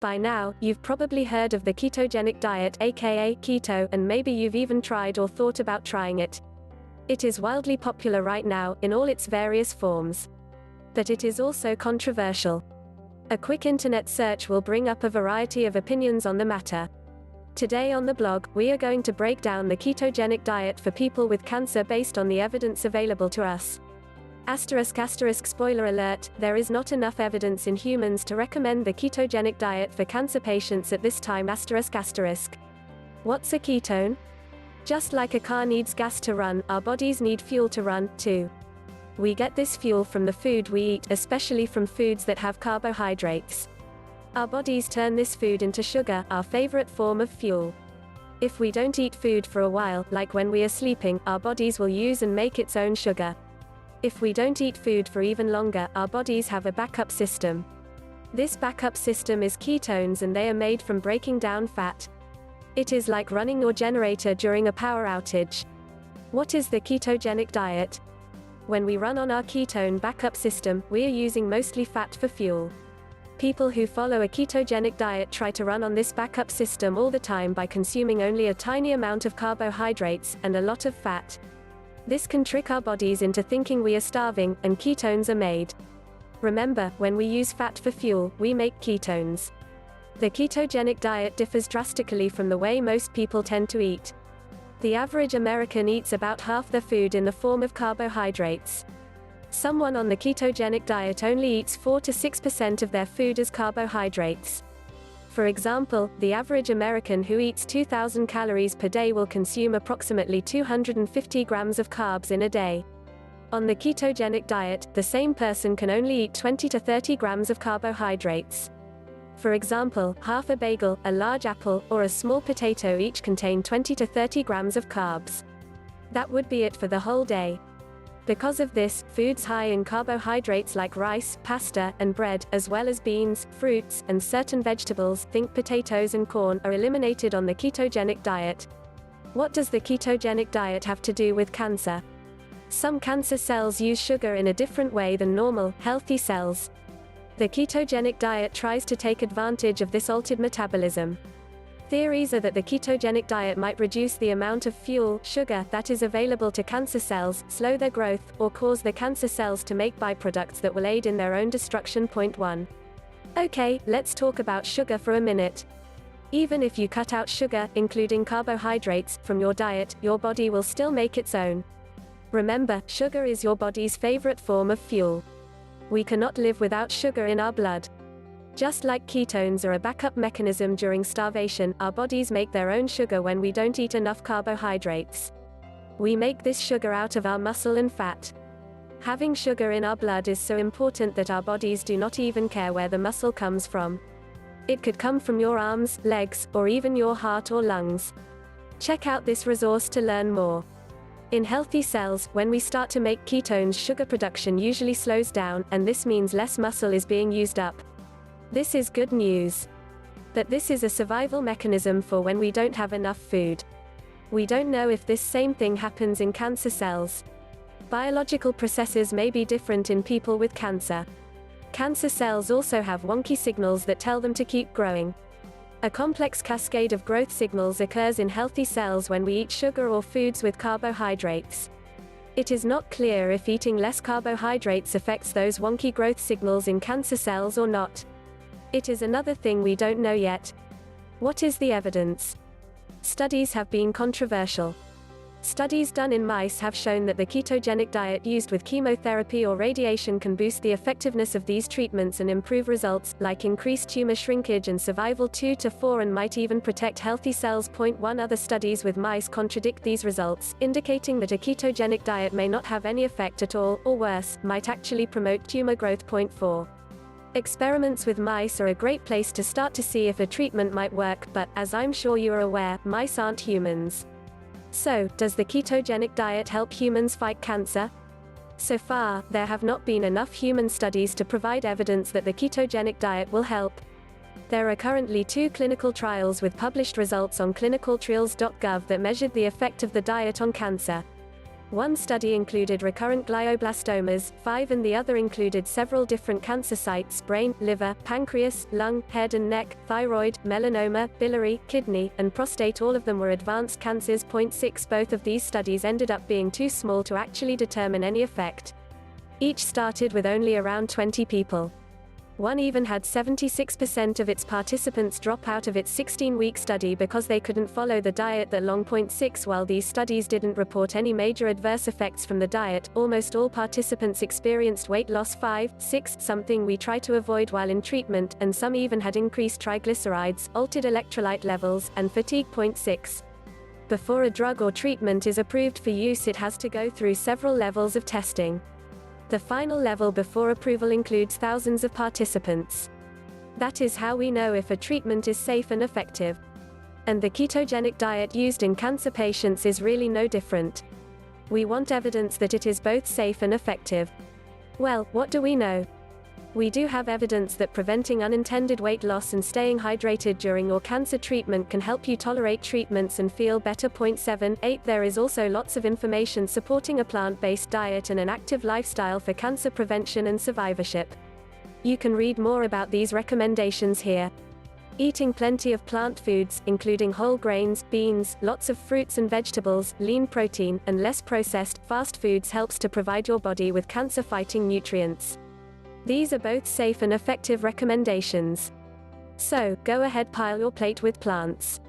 By now, you've probably heard of the ketogenic diet, aka keto, and maybe you've even tried or thought about trying it. It is wildly popular right now, in all its various forms. But it is also controversial. A quick internet search will bring up a variety of opinions on the matter. Today on the blog, we are going to break down the ketogenic diet for people with cancer based on the evidence available to us. Spoiler alert, there is not enough evidence in humans to recommend the ketogenic diet for cancer patients at this time. What's a ketone? Just like a car needs gas to run, our bodies need fuel to run, too. We get this fuel from the food we eat, especially from foods that have carbohydrates. Our bodies turn this food into sugar, our favorite form of fuel. If we don't eat food for a while, like when we are sleeping, our bodies will use and make its own sugar. If we don't eat food for even longer, our bodies have a backup system. This backup system is ketones, and they are made from breaking down fat. It is like running your generator during a power outage. What is the ketogenic diet? When we run on our ketone backup system, we are using mostly fat for fuel. People who follow a ketogenic diet try to run on this backup system all the time by consuming only a tiny amount of carbohydrates and a lot of fat. This can trick our bodies into thinking we are starving, and ketones are made. Remember, when we use fat for fuel, we make ketones. The ketogenic diet differs drastically from the way most people tend to eat. The average American eats about half their food in the form of carbohydrates. Someone on the ketogenic diet only eats 4 to 6% of their food as carbohydrates. For example, the average American who eats 2,000 calories per day will consume approximately 250 grams of carbs in a day. On the ketogenic diet, the same person can only eat 20 to 30 grams of carbohydrates. For example, half a bagel, a large apple, or a small potato each contain 20 to 30 grams of carbs. That would be it for the whole day. Because of this, foods high in carbohydrates like rice, pasta, and bread, as well as beans, fruits, and certain vegetables, think potatoes and corn, are eliminated on the ketogenic diet. What does the ketogenic diet have to do with cancer? Some cancer cells use sugar in a different way than normal, healthy cells. The ketogenic diet tries to take advantage of this altered metabolism. Theories are that the ketogenic diet might reduce the amount of fuel, sugar, that is available to cancer cells, slow their growth, or cause the cancer cells to make byproducts that will aid in their own destruction. Point 1. Okay, let's talk about sugar for a minute. Even if you cut out sugar, including carbohydrates, from your diet, your body will still make its own. Remember, sugar is your body's favorite form of fuel. We cannot live without sugar in our blood. Just like ketones are a backup mechanism during starvation, our bodies make their own sugar when we don't eat enough carbohydrates. We make this sugar out of our muscle and fat. Having sugar in our blood is so important that our bodies do not even care where the muscle comes from. It could come from your arms, legs, or even your heart or lungs. Check out this resource to learn more. In healthy cells, when we start to make ketones, sugar production usually slows down, and this means less muscle is being used up. This is good news. But this is a survival mechanism for when we don't have enough food. We don't know if this same thing happens in cancer cells. Biological processes may be different in people with cancer. Cancer cells also have wonky signals that tell them to keep growing. A complex cascade of growth signals occurs in healthy cells when we eat sugar or foods with carbohydrates. It is not clear if eating less carbohydrates affects those wonky growth signals in cancer cells or not. It is another thing we don't know yet. What is the evidence? Studies have been controversial. Studies done in mice have shown that the ketogenic diet used with chemotherapy or radiation can boost the effectiveness of these treatments and improve results, like increased tumor shrinkage and survival 2 to 4, and might even protect healthy cells. Point 1. Other studies with mice contradict these results, indicating that a ketogenic diet may not have any effect at all, or worse, might actually promote tumor growth. Point 4. Experiments with mice are a great place to start to see if a treatment might work, but, as I'm sure you are aware, mice aren't humans. So, does the ketogenic diet help humans fight cancer? So far, there have not been enough human studies to provide evidence that the ketogenic diet will help. There are currently 2 clinical trials with published results on clinicaltrials.gov that measured the effect of the diet on cancer. One study included recurrent glioblastomas, 5, and the other included several different cancer sites: brain, liver, pancreas, lung, head and neck, thyroid, melanoma, biliary, kidney, and prostate. All of them were advanced cancers. 6. Both of these studies ended up being too small to actually determine any effect. Each started with only around 20 people. One even had 76% of its participants drop out of its 16-week study because they couldn't follow the diet that long. 6. While these studies didn't report any major adverse effects from the diet, almost all participants experienced weight loss. 5, 6, something we try to avoid while in treatment, and some even had increased triglycerides, altered electrolyte levels, and fatigue. 6. Before a drug or treatment is approved for use, it has to go through several levels of testing. The final level before approval includes thousands of participants. That is how we know if a treatment is safe and effective. And the ketogenic diet used in cancer patients is really no different. We want evidence that it is both safe and effective. Well, what do we know? We do have evidence that preventing unintended weight loss and staying hydrated during your cancer treatment can help you tolerate treatments and feel better. 7, 8. There is also lots of information supporting a plant-based diet and an active lifestyle for cancer prevention and survivorship. You can read more about these recommendations here. Eating plenty of plant foods, including whole grains, beans, lots of fruits and vegetables, lean protein, and less processed, fast foods helps to provide your body with cancer-fighting nutrients. These are both safe and effective recommendations. So, go ahead, pile your plate with plants.